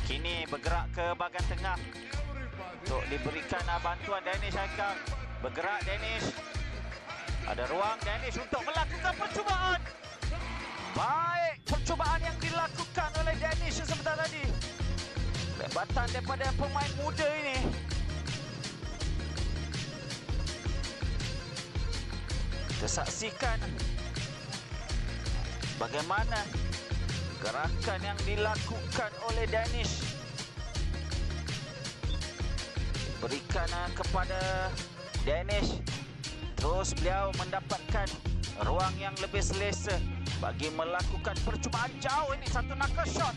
Kini bergerak ke bahagian tengah untuk diberikan bantuan. Danish Haikal bergerak. Danish, ada ruang Danish untuk melakukan percubaan. Baik percubaan yang dilakukan oleh Danish sebentar tadi. Lebatan daripada pemain muda ini. Kita saksikan bagaimana gerakan yang dilakukan oleh Danish. Berikan kepada Danish. Terus beliau mendapatkan ruang yang lebih selesa bagi melakukan percubaan jauh. Ini satu knuckle shot.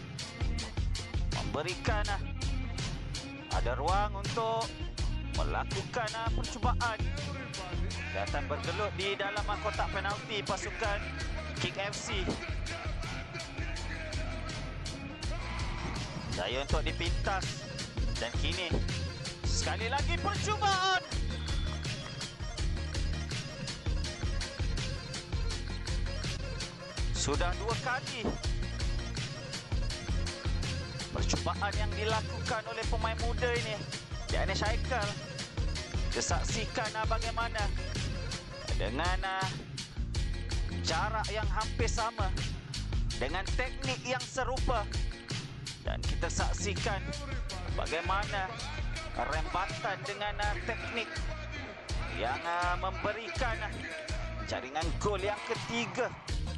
Memberikan ada ruang untuk melakukan percubaan. Kelihatan bergelut di dalam kotak penalti pasukan King FC. Daya untuk dipintas. Dan kini sekali lagi percubaan. Sudah 2 kali percubaan yang dilakukan oleh pemain muda ini. Danish Haikal. Kita saksikan bagaimana dengan jarak yang hampir sama, dengan teknik yang serupa. Dan kita saksikan bagaimana rembatan dengan teknik yang memberikan jaringan gol yang ketiga